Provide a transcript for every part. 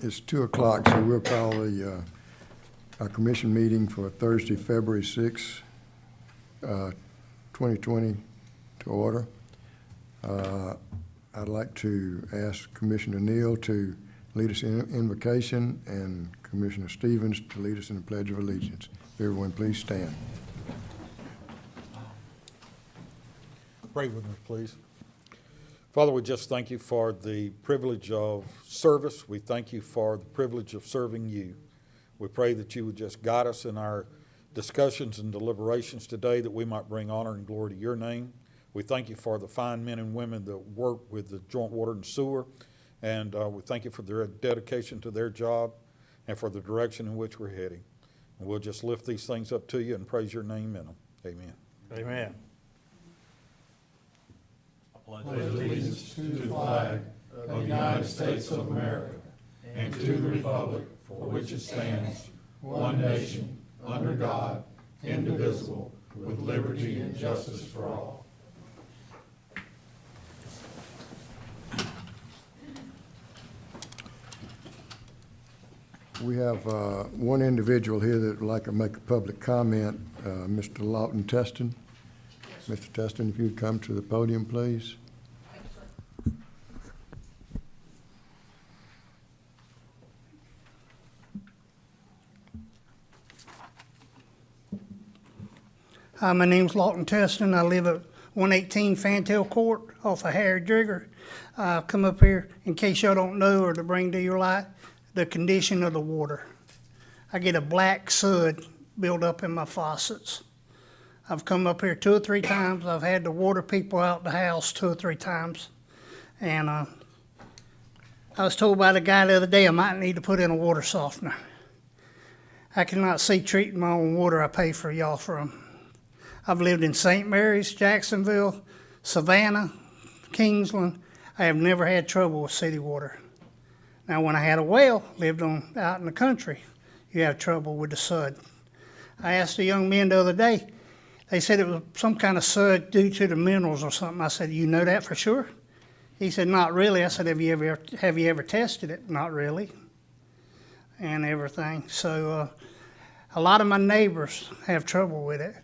It's 2 o'clock, so we'll call our commission meeting for Thursday, February 6, 2020 to order. I'd like to ask Commissioner Neal to lead us in invocation and Commissioner Stevens to lead us in the Pledge of Allegiance. Everyone, please stand. Pray with me, please. Father, we just thank you for the privilege of service. We thank you for the privilege of serving you. We pray that you would just guide us in our discussions and deliberations today, that we might bring honor and glory to your name. We thank you for the fine men and women that work with the joint water and sewer, and we thank you for their dedication to their job and for the direction in which we're heading. And we'll just lift these things up to you and praise your name in them. Amen. Amen. I pledge allegiance to the flag of the United States of America and to the republic for which it stands, one nation, under God, indivisible, with liberty and justice for all. We have one individual here that would like to make a public comment, Mr. Lawton Teston. Yes. Mr. Teston, if you'd come to the podium, please. Hi, my name's Lawton Teston. I live at 118 Fantail Court off of Harry Drigger. I've come up here in case y'all don't know, or to bring to your light the condition of the water. I get a black sud build up in my faucets. I've come up here 2 or 3 times. I've had the water people out the house 2 or 3 times. And I was told by the guy the other day I might need to put in a water softener. I cannot see treating my own water I pay for y'all from. I've lived in St. Mary's, Jacksonville, Savannah, Kingsland. I have never had trouble with city water. Now, when I had a well, lived out in the country, you have trouble with the sud. I asked the young men the other day, they said it was some kind of sud due to the minerals or something. I said, you know that for sure? He said, not really. I said, have you ever tested it? Not really. And everything. So a lot of my neighbors have trouble with it.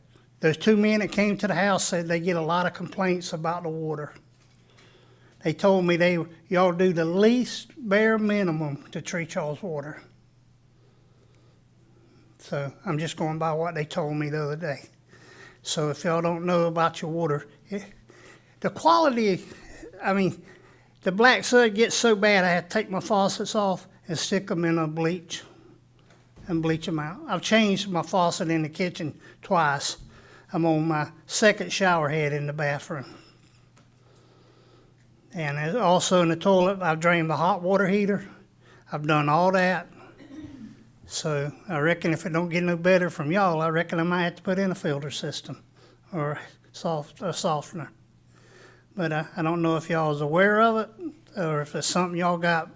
Those 2 men that came to the house said they get a lot of complaints about the water. They told me y'all do the least bare minimum to treat y'all's water. So I'm just going by what they told me the other day. So if y'all don't know about your water, the quality, the black sud gets so bad I had to take my faucets off and stick them in a bleach and bleach them out. I've changed my faucet in the kitchen twice. I'm on my 2nd shower head in the bathroom. And also in the toilet, I've drained the hot water heater. I've done all that. So I reckon if it don't get no better from y'all, I reckon I might have to put in a filter system or a softener. But I don't know if y'all is aware of it or if it's something y'all got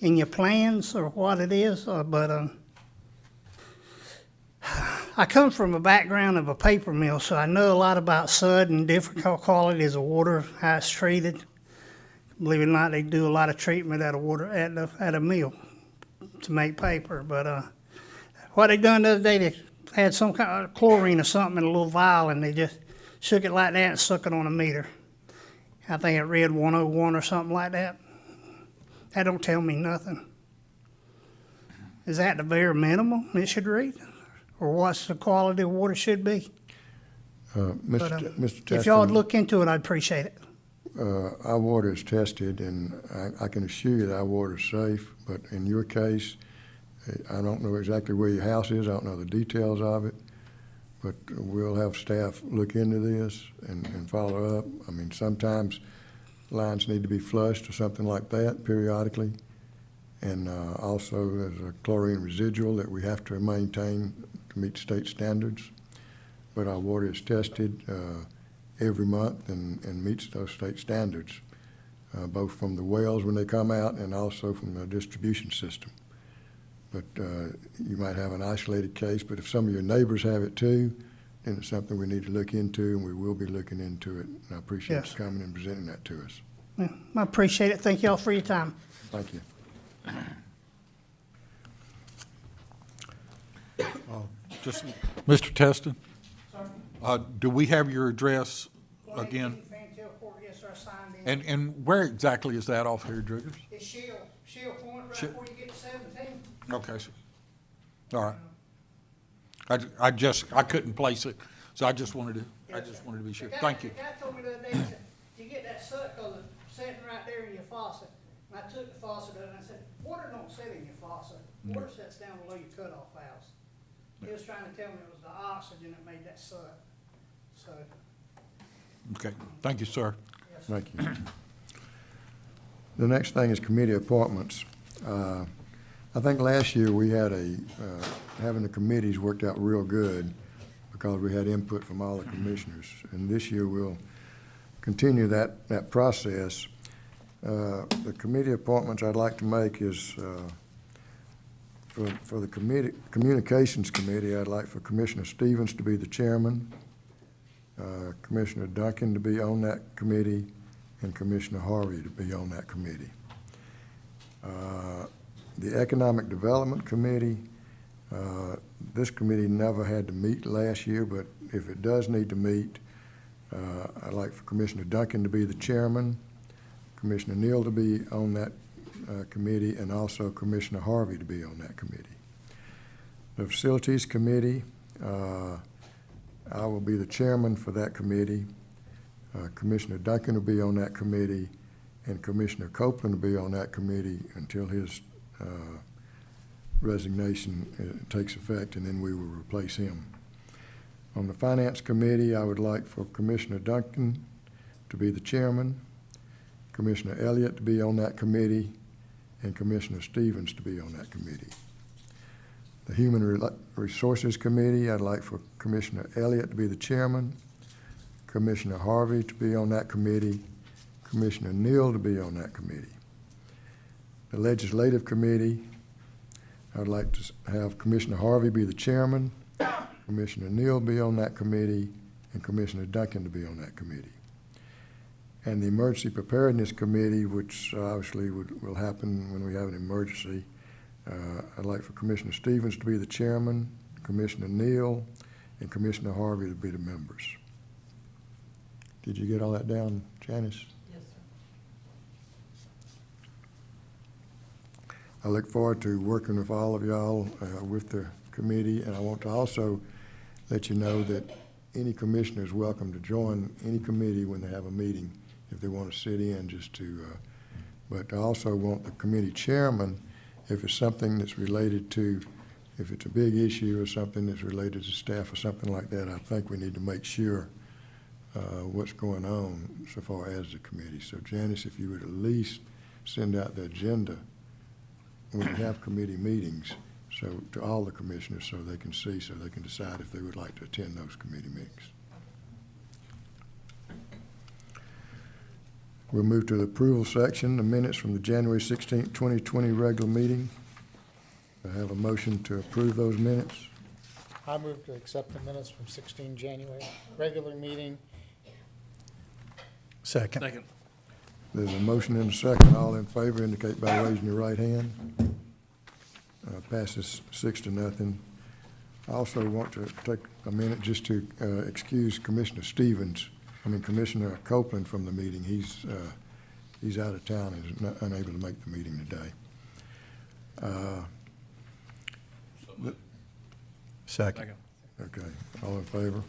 in your plans or what it is. But I come from a background of a paper mill, so I know a lot about sud and different qualities of water, how it's treated. Believe it or not, they do a lot of treatment at a mill to make paper. But what they done the other day, they had some kind of chlorine or something in a little vial, and they just shook it like that and stuck it on a meter. I think it read 101 or something like that. That don't tell me nothing. Is that the bare minimum it should read? Or what's the quality of water should be? Mr. Teston, if y'all would look into it, I'd appreciate it. Our water is tested, and I can assure you that our water is safe, but in your case, I don't know exactly where your house is. I don't know the details of it, but we'll have staff look into this and follow up. Sometimes lines need to be flushed or something like that periodically, and also there's a chlorine residual that we have to maintain to meet state standards, but our water is tested every month and meets those state standards, both from the wells when they come out and also from the distribution system. But you might have an isolated case, but if some of your neighbors have it too, then it's something we need to look into, and we will be looking into it. And I appreciate you coming and presenting that to us. Yeah, I appreciate it. Thank y'all for your time. Thank you. Just, Mr. Teston, Sir? do we have your address again? 118 Fantail Court, yes, sir, signed in. And where exactly is that off here, Driggers? It's Shell Point, right Shell- before you get to 17. Okay, sir. All right. I couldn't place it, so I just wanted to be sure. Thank you. The guy told me the other day, he said, you get that suck color sitting right there in your faucet. And I took the faucet up and I said, water don't sit in your faucet. Water sits down below your cutoff valves. He was trying to tell me it was the oxygen that made that suck. So, Okay, thank you, sir. yes, sir. Thank you. The next thing is committee appointments. I think last year we had having the committees worked out real good because we had input from all the commissioners. And this year we'll continue that process. The committee appointments I'd like to make is for the Communications Committee, I'd like for Commissioner Stevens to be the chairman, Commissioner Duncan to be on that committee, and Commissioner Harvey to be on that committee. The Economic Development Committee, this committee never had to meet last year, but if it does need to meet, I'd like for Commissioner Duncan to be the chairman, Commissioner Neal to be on that committee, and also Commissioner Harvey to be on that committee. The Facilities Committee, I will be the chairman for that committee. Commissioner Duncan will be on that committee, and Commissioner Copeland will be on that committee until his resignation takes effect, and then we will replace him. On the Finance Committee, I would like for Commissioner Duncan to be the chairman, Commissioner Elliott to be on that committee, and Commissioner Stevens to be on that committee. The Human Resources Committee, I'd like for Commissioner Elliott to be the chairman, Commissioner Harvey to be on that committee, Commissioner Neal to be on that committee. The Legislative Committee, I'd like to have Commissioner Harvey be the chairman, Commissioner Neal be on that committee, and Commissioner Duncan to be on that committee. And the Emergency Preparedness Committee, which obviously will happen when we have an emergency, I'd like for Commissioner Stevens to be the chairman, Commissioner Neal, and Commissioner Harvey to be the members. Did you get all that down, Janice? Yes, sir. I look forward to working with all of y'all with the committee, and I want to also let you know that any commissioner is welcome to join any committee when they have a meeting if they want to sit in just to, but I also want the committee chairman, if it's something that's related to, if it's a big issue or something that's related to staff or something like that, I think we need to make sure what's going on so far as the committee. So Janice, if you would at least send out the agenda when we have committee meetings, so to all the commissioners so they can see, so they can decide if they would like to attend those committee meetings. We'll move to the approval section, the minutes from the January 16th, 2020 regular meeting. I have a motion to approve those minutes. I move to accept the minutes from 16 January, regular meeting. Second. There's a motion and a second. All in favor indicate by raising your right hand. Passes 6-0. I also want to take a minute just to excuse Commissioner Commissioner Copeland from the meeting. He's out of town and is not unable to make the meeting today. Second. Okay, all in favor?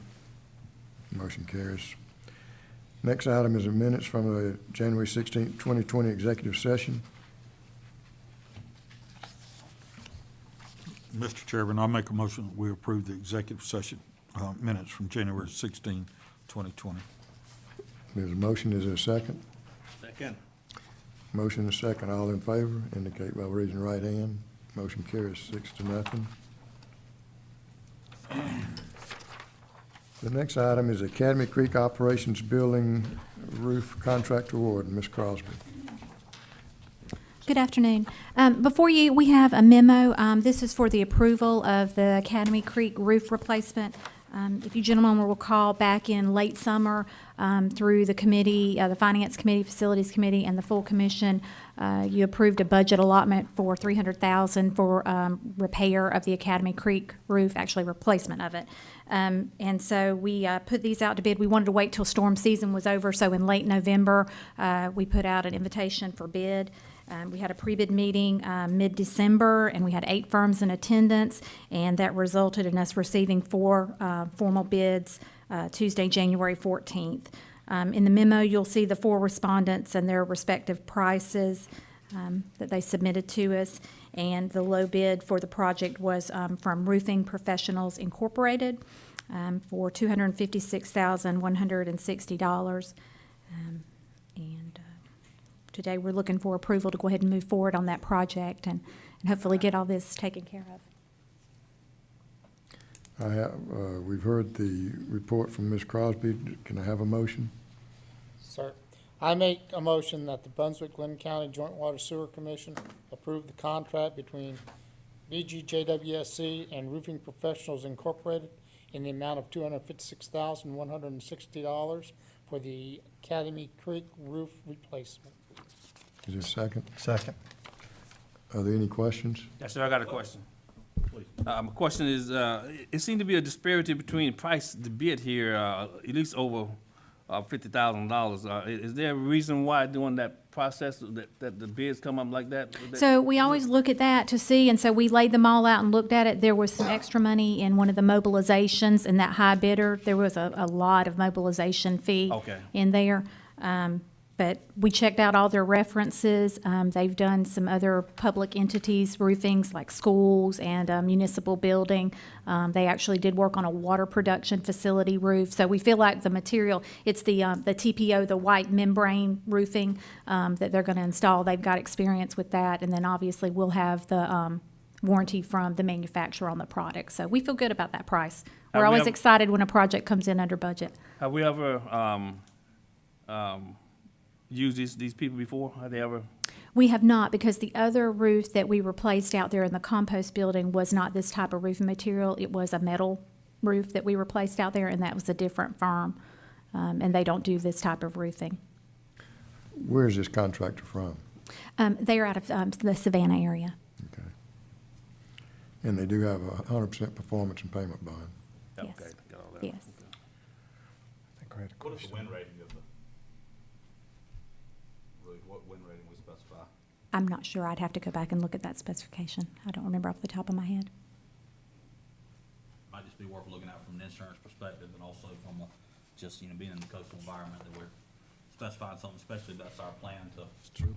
Motion carries. Next item is the minutes from the January 16th, 2020 executive session. Mr. Chairman, I'll make a motion that we approve the executive session minutes from January 16, 2020. There's a motion, is there a second? Second. Motion and a second, all in favor, indicate by raising your right hand. Motion carries 6-0. The next item is Academy Creek Operations Building Roof Contract Award. Ms. Crosby. Good afternoon. Before you, we have a memo. This is for the approval of the Academy Creek roof replacement. If you gentlemen will recall, back in late summer, through the committee, the Finance Committee, Facilities Committee, and the full commission, you approved a budget allotment for $300,000 for repair of the Academy Creek roof, actually replacement of it. And so we put these out to bid. We wanted to wait till storm season was over, so in late November, we put out an invitation for bid. We had a pre-bid meeting mid-December, and we had 8 firms in attendance, and that resulted in us receiving 4 formal bids Tuesday, January 14th. In the memo, you'll see the 4 respondents and their respective prices that they submitted to us, and the low bid for the project was from Roofing Professionals Incorporated for $256,160. Today, we're looking for approval to go ahead and move forward on that project and hopefully get all this taken care of. We've heard the report from Ms. Crosby. Can I have a motion? Sir, I make a motion that the Brunswick-Glynn County Joint Water Sewer Commission approve the contract between BGJWSC and Roofing Professionals Incorporated in the amount of $256,160 for the Academy Creek roof replacement. Is there a second? Second. Are there any questions? Yes, sir, I got a question. My question is, it seemed to be a disparity between price to bid here, at least over $50,000. Is there a reason why during that process that the bids come up like that? So we always look at that to see, and so we laid them all out and looked at it. There was some extra money in one of the mobilizations, and that high bidder, there was a lot of mobilization fee Okay. in there. But we checked out all their references. They've done some other public entities roofings like schools and municipal building. They actually did work on a water production facility roof. So we feel like the material, it's the TPO, the white membrane roofing that they're going to install. They've got experience with that. And then obviously we'll have the warranty from the manufacturer on the product. So we feel good about that price. We're always excited when a project comes in under budget. Have we ever used these people before? Have they ever? We have not, because the other roof that we replaced out there in the compost building was not this type of roofing material. It was a metal roof that we replaced out there, and that was a different firm. And they don't do this type of roofing. Where is this contractor from? They are out of the Savannah area. Okay. And they do have a 100% performance and payment bond. Yes. Okay, got all that. Yes. What is the wind rating of the roof? What wind rating we specify? I'm not sure. I'd have to go back and look at that specification. I don't remember off the top of my head. Might just be worth looking at from an insurance perspective, and also from just, being in the coastal environment, that we're specifying something, especially that's our plan to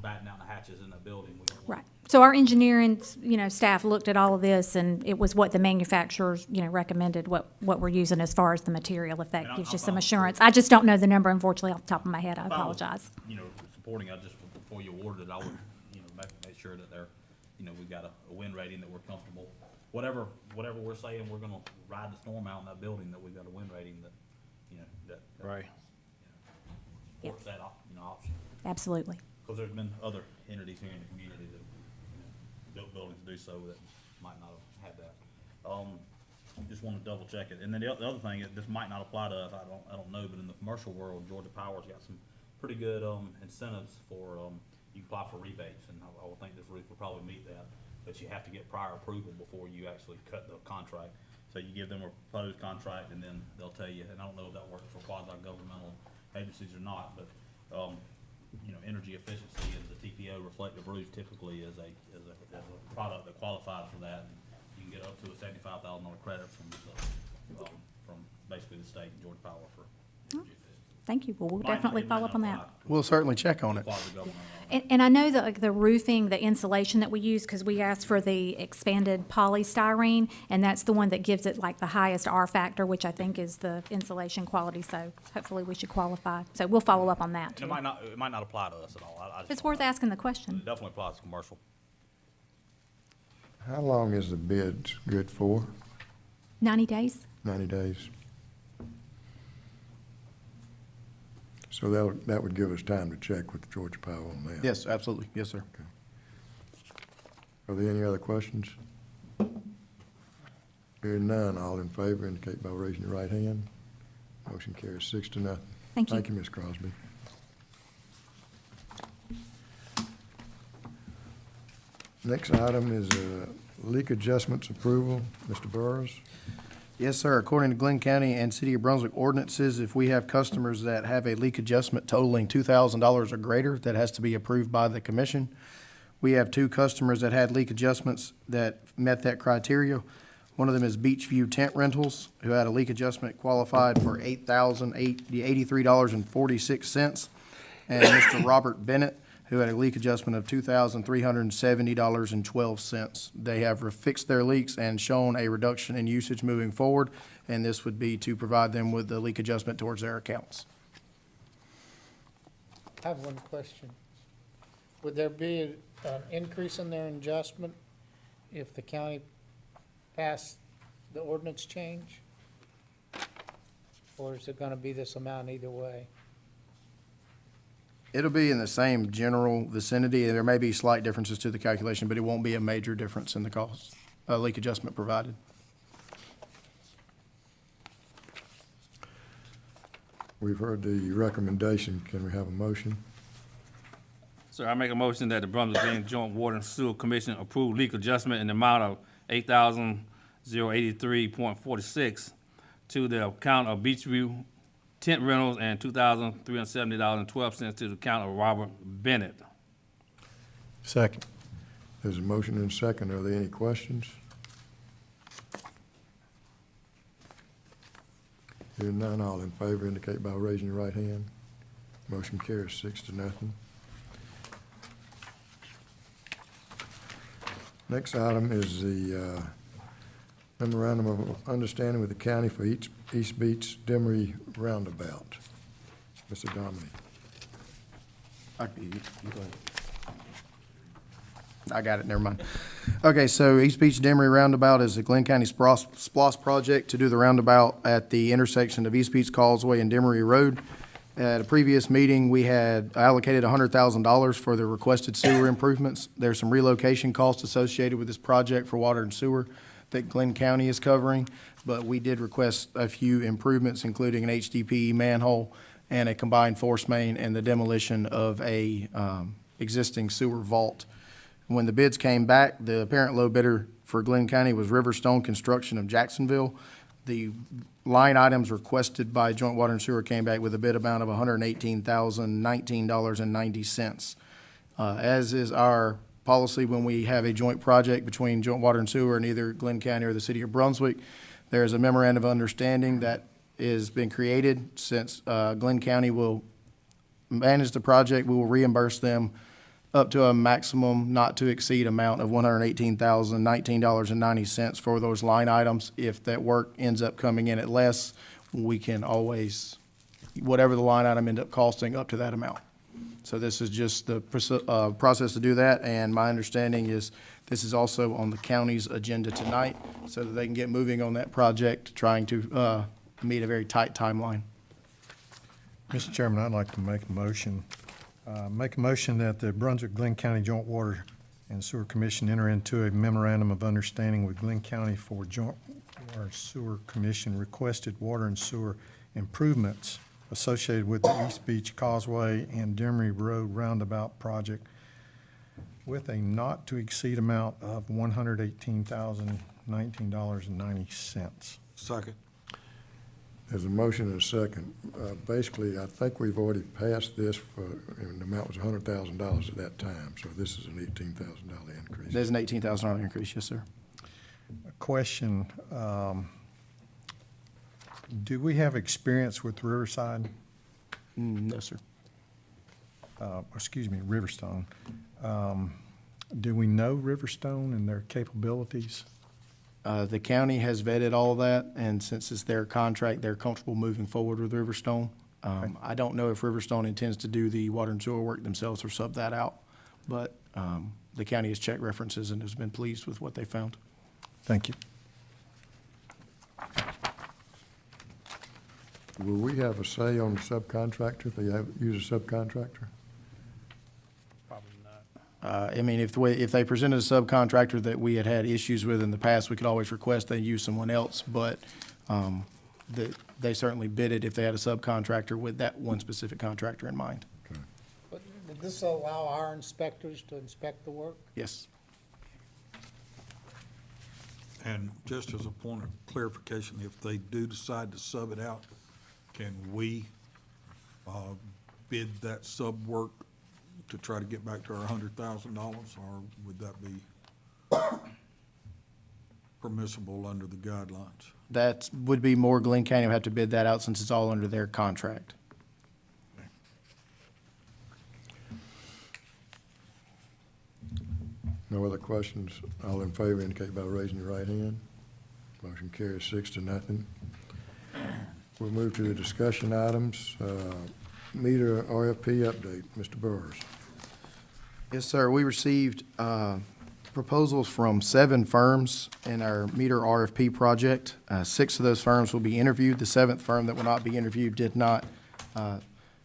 batten down the hatches in the building. We don't want- Right. So our engineering, staff looked at all of this, and it was what the manufacturers, recommended, what we're using as far as the material, if that And gives you I'm some fine. assurance. I just don't know the number, unfortunately, off the top of my head. I If I was, apologize. Supporting it, just before you awarded it, I would, make sure that they're, we've got a wind rating that we're comfortable. Whatever we're saying, we're gonna ride the storm out in that building, that we've got a wind rating that, that Right. supports that, option. Absolutely. Because there's been other entities here in the community that, built buildings to do so that might not have had that. Just want to double check it. And then the other thing, this might not apply to us, I don't know, but in the commercial world, Georgia Power's got some pretty good, incentives for, you can apply for rebates, and I would think this roof will probably meet that. But you have to get prior approval before you actually cut the contract. So you give them a proposed contract, and then they'll tell you, and I don't know if that works for quasi-governmental agencies or not, but, energy efficiency and the TPO reflective roof typically is a product that qualifies for that. You can get up to a $75,000 credit from basically the state and Georgia Power for energy efficiency. Thank you. Well, we'll Might not- definitely it might follow up not on that. apply to We'll certainly check on it. quasi-governmental. And I know that the roofing, the insulation that we use, because we asked for the expanded polystyrene, and that's the one that gives it like the highest R factor, which I think is the insulation quality, so hopefully we should qualify. So we'll follow up on that And too. it might not apply to us at all. I just It's don't worth know. asking the It question. definitely applies to commercial. How long is the bid good for? 90 days? 90 days? So that would give us time to check with Georgia Power on that. Yes, absolutely. Yes, sir. Are there any other questions? Hearing none, all in favor indicate by raising your right hand. Motion carries 6-0. Thank you. Thank you, Ms. Crosby. Next item is leak adjustments approval. Mr. Burrows? Yes, sir. According to Glynn County and City of Brunswick ordinances, if we have customers that have a leak adjustment totaling $2,000 or greater, that has to be approved by the commission. We have 2 customers that had leak adjustments that met that criteria. One of them is Beachview Tent Rentals, who had a leak adjustment qualified for $8,083.46. And Mr. Robert Bennett, who had a leak adjustment of $2,370.12. They have fixed their leaks and shown a reduction in usage moving forward, and this would be to provide them with the leak adjustment towards their accounts. I have one question. Would there be an increase in their adjustment if the county passed the ordinance change? Or is it gonna be this amount either way? It'll be in the same general vicinity, and there may be slight differences to the calculation, but it won't be a major difference in the cost, leak adjustment provided. We've heard the recommendation. Can we have a motion? Sir, I make a motion that the Brunswick-Glynn Joint Water and Sewer Commission approve leak adjustment in the amount of $8,083.46 to the account of Beachview Tent Rentals and $2,370.12 to the account of Robert Bennett. Second. There's a motion and a second. Are there any questions? Hearing none, all in favor indicate by raising your right hand. Motion carries 6-0. Next item is the memorandum of understanding with the county for East Beach Demery Roundabout. Mr. Dominic. I got it, never mind. Okay, so East Beach Demery Roundabout is a Glynn County SPLOS project to do the roundabout at the intersection of East Beach Causeway and Demery Road. At a previous meeting, we had allocated $100,000 for the requested sewer improvements. There's some relocation costs associated with this project for water and sewer that Glynn County is covering, but we did request a few improvements, including an HDPE manhole and a combined force main and the demolition of a existing sewer vault. When the bids came back, the apparent low bidder for Glynn County was Riverstone Construction of Jacksonville. The line items requested by Joint Water and Sewer came back with a bid amount of $118,019.90. As is our policy when we have a joint project between Joint Water and Sewer and either Glynn County or the City of Brunswick, there is a memorandum of understanding that has been created. Since Glynn County will manage the project, we will reimburse them up to a maximum not to exceed amount of $118,019.90 for those line items. If that work ends up coming in at less, we can always, whatever the line item end up costing, up to that amount. So this is just the process to do that, and my understanding is this is also on the county's agenda tonight so that they can get moving on that project, trying to meet a very tight timeline. Mr. Chairman, I'd like to make a motion. Make a motion that the Brunswick-Glynn County Joint Water and Sewer Commission enter into a memorandum of understanding with Glynn County for Joint Water and Sewer Commission requested water and sewer improvements associated with the East Beach Causeway and Demery Road Roundabout project with a not-to-exceed amount of $118,019.90. Second. There's a motion and a second. Basically, I think we've already passed this for, and the amount was $100,000 at that time, so this is an $18,000 increase. There's an $18,000 increase, yes, sir. A question, do we have experience with Riverside? No, sir. Excuse me, Riverstone. Do we know Riverstone and their capabilities? The county has vetted all of that, and since it's their contract, they're comfortable moving forward with Riverstone. I don't know if Riverstone intends to do the water and sewer work themselves or sub that out, but the county has checked references and has been pleased with what they found. Thank you. Will we have a say on the subcontractor if they use a subcontractor? Probably not. I mean, if they presented a subcontractor that we had issues with in the past, we could always request they use someone else, but they certainly bid it if they had a subcontractor with that one specific contractor in mind. But did this allow our inspectors to inspect the work? Yes. And just as a point of clarification, if they do decide to sub it out, can we bid that sub work to try to get back to our $100,000, or would that be permissible under the guidelines? That would be more Glenn County would have to bid that out since it's all under their contract. No other questions? All in favor indicate by raising your right hand. Motion carries 6-0. We'll move to the discussion items. Meter RFP update, Mr. Burrs. Yes, sir. We received proposals from 7 firms in our meter RFP project. 6 of those firms will be interviewed. The 7th firm that will not be interviewed did not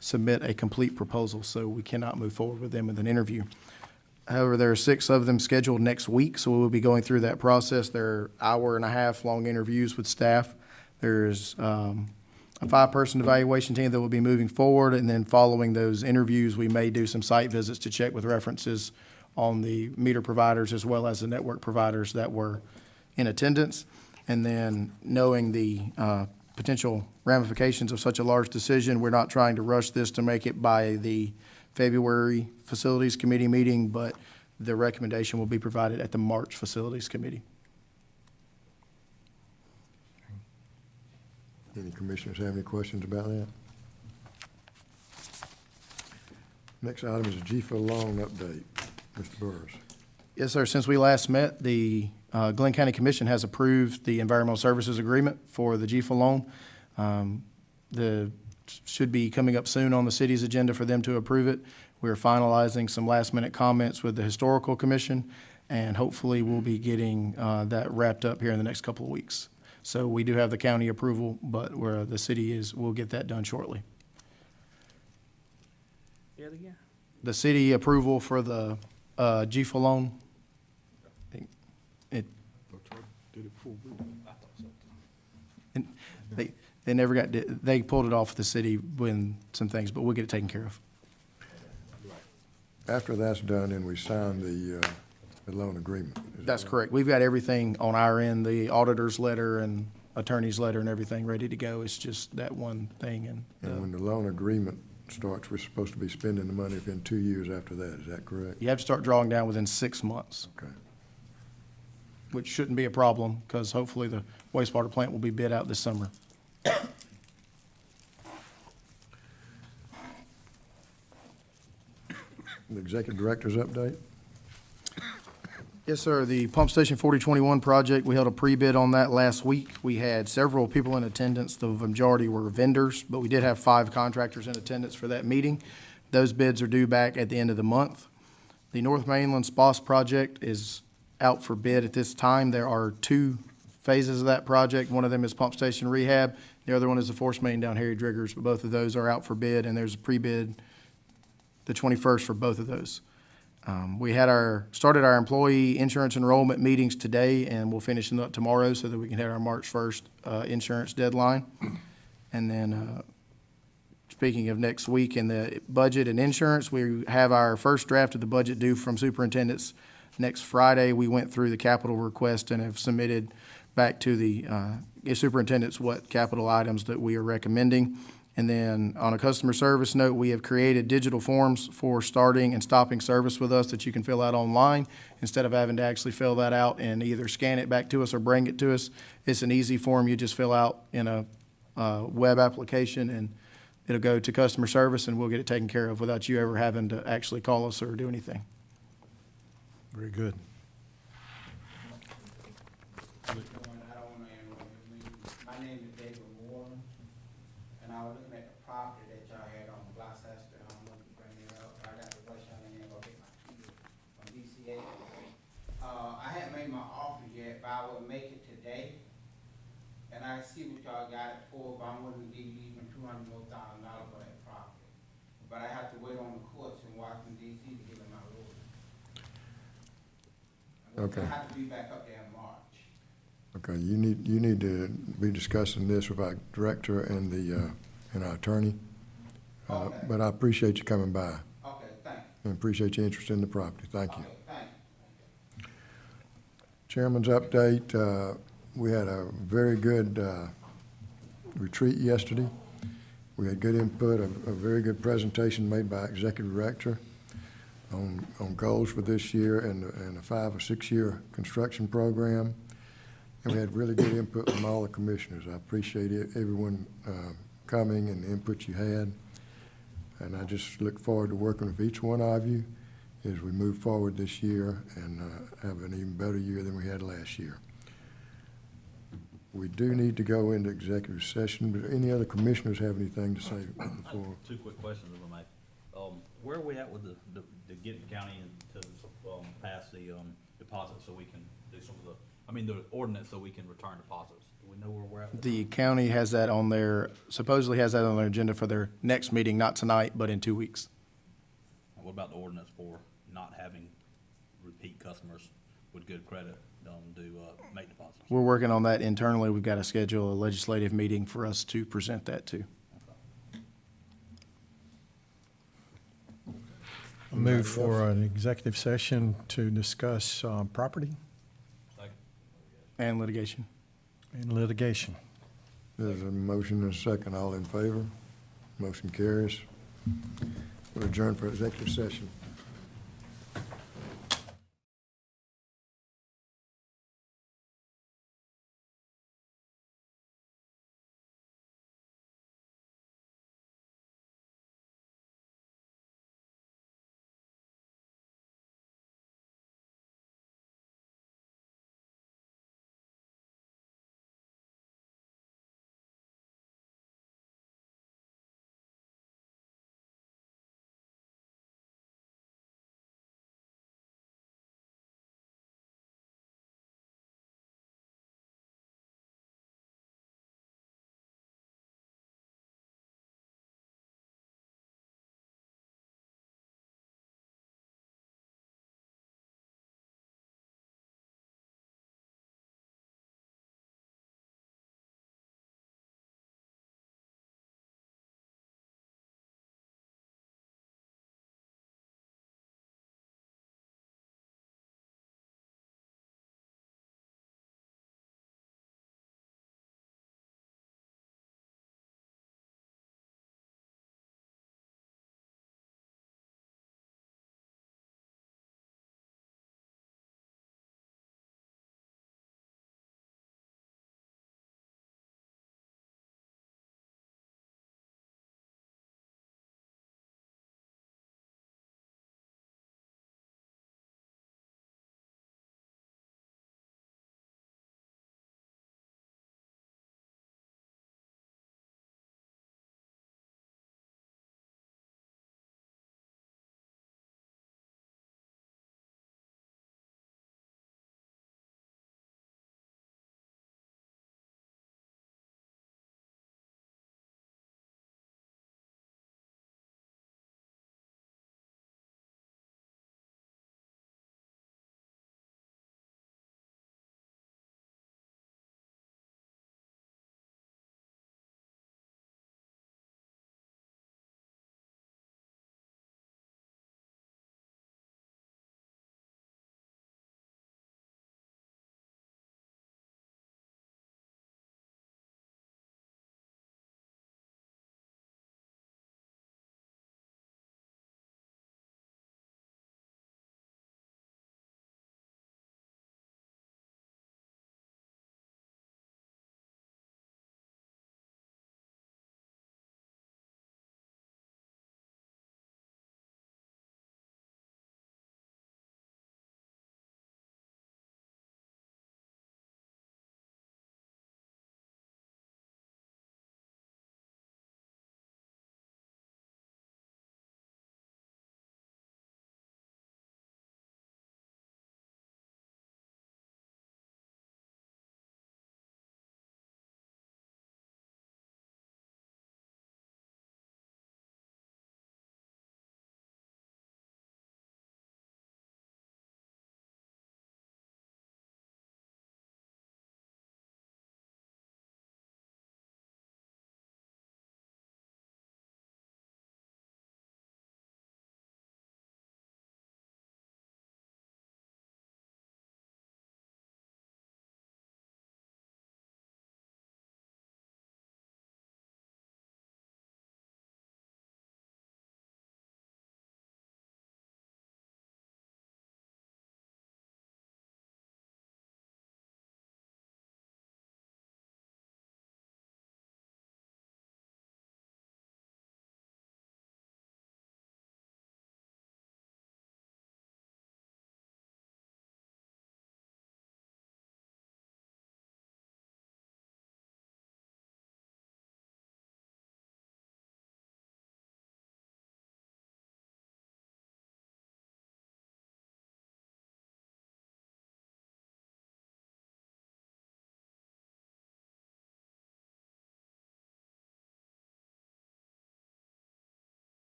submit a complete proposal, so we cannot move forward with them with an interview. However, there are 6 of them scheduled next week, so we will be going through that process. They're hour-and-a-half-long interviews with staff. There's a 5-person evaluation team that will be moving forward, and then following those interviews, we may do some site visits to check with references on the meter providers as well as the network providers that were in attendance. And then knowing the potential ramifications of such a large decision, we're not trying to rush this to make it by the February Facilities Committee meeting, but the recommendation will be provided at the March Facilities Committee. Any commissioners have any questions about that? Next item is a GFA loan update. Mr. Burrs. Yes, sir. Since we last met, the Glenn County Commission has approved the environmental services agreement for the GFA loan. Should be coming up soon on the city's agenda for them to approve it. We're finalizing some last-minute comments with the Historical Commission, and hopefully we'll be getting that wrapped up here in the next couple of weeks. So we do have the county approval, but where the city is, we'll get that done shortly. Say it again? The city approval for the GFA loan, Did it before we did. and they never got, they pulled it off the city when some things, but we'll get it taken care of. After that's done, then we sign the loan agreement. Is that That's right? correct. We've got everything on our end, the auditor's letter and attorney's letter and everything ready to go. It's just that one thing And and when the loan agreement starts, we're supposed to be spending the money within 2 years after that. Is that correct? you have to start drawing down within 6 months, Okay. which shouldn't be a problem because hopefully the wastewater plant will be bid out this summer. The executive director's update? Yes, sir. The Pump Station 4021 project, we held a pre-bid on that last week. We had several people in attendance. The majority were vendors, but we did have 5 contractors in attendance for that meeting. Those bids are due back at the end of the month. The North Mainland SPOS project is out for bid at this time. There are 2 phases of that project. One of them is pump station rehab. The other one is the force main down Harry Driggers, but both of those are out for bid, and there's a pre-bid the 21st for both of those. We had started our employee insurance enrollment meetings today, and we'll finish them up tomorrow so that we can hit our March 1st insurance deadline. And then, speaking of next week in the budget and insurance, we have our first draft of the budget due from superintendents next Friday. We went through the capital request and have submitted back to the superintendents what capital items that we are recommending. And then on a customer service note, we have created digital forms for starting and stopping service with us that you can fill out online instead of having to actually fill that out and either scan it back to us or bring it to us. It's an easy form you just fill out in a web application, and it'll go to customer service, and we'll get it taken care of without you ever having to actually call us or do anything. Very good. My name is David Moore, and I was looking at the property that y'all had on Gloucester. I don't know if you bring it up, but I got the West Island and go get my key from DCA. I haven't made my offer yet, but I will make it today. And I see what y'all got it for, but I'm willing to give you even $200,000 more for that property. But I have to wait on the courts in Washington DC to give me my ruling. Okay. I have to be back up there in March. Okay, you need to be discussing this with our director and and our attorney. Okay. But I appreciate you coming by Okay, thank you. and appreciate your interest in the property. Thank you. Okay, thank you. Chairman's update, we had a very good retreat yesterday. We had good input, a very good presentation made by Executive Director on goals for this year and a 5 or 6 year construction program. And we had really good input from all the commissioners. I appreciate everyone coming and the input you had. And I just look forward to working with each one of you as we move forward this year and have an even better year than we had last year. We do need to go into executive session, but any other commissioners have anything to say before? Two quick questions, if I may. Where are we at with the getting county to, pass the, deposit so we can do some of the ordinance so we can return deposits? Do we know where we're at? The county has that on their, supposedly has that on their agenda for their next meeting, not tonight, but in 2 weeks. What about the ordinance for not having repeat customers with good credit, make deposits? We're working on that internally. We've got to schedule a legislative meeting for us to present that to. I move for an executive session to discuss property Second. And litigation. and litigation. There's a motion and a second. All in favor? Motion carries. We're adjourned for executive session.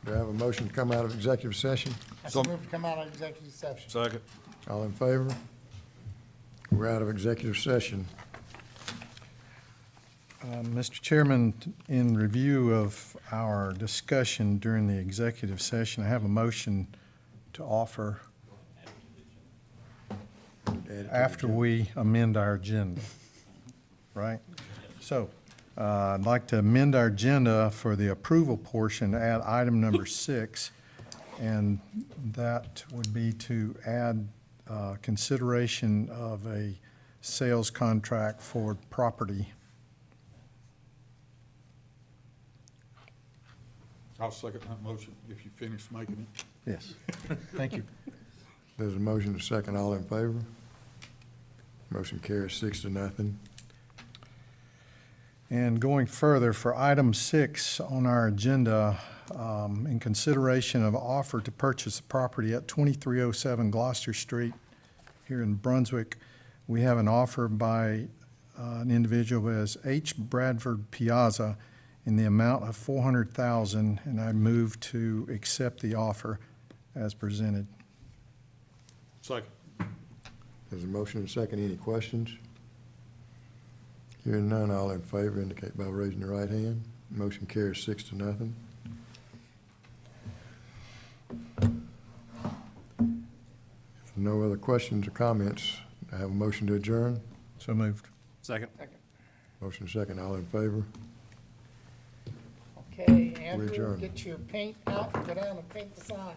Do I have a motion to come out of executive session? I so move to come out of executive session. Second. All in favor? We're out of executive session. Mr. Chairman, in review of our discussion during the executive session, I have a motion to offer after we amend our agenda, right? So, I'd like to amend our agenda for the approval portion, to add item number 6, and that would be to add consideration of a sales contract for property. I'll second that motion if you finish making it. Yes, thank you. There's a motion to second. All in favor? Motion carries 6-0. And going further, for item 6 on our agenda, in consideration of offer to purchase a property at 2307 Gloucester Street here in Brunswick, we have an offer by an individual who has H. Bradford Piazza in the amount of $400,000, and I move to accept the offer as presented. Second. There's a motion and a second. Any questions? Hearing none, all in favor indicate by raising the right hand. Motion carries 6-0. If no other questions or comments, I have a motion to adjourn. So moved. Second. Motion second, all in favor? Okay, Andrew, adjourn. get your paint out, go down and paint the sign.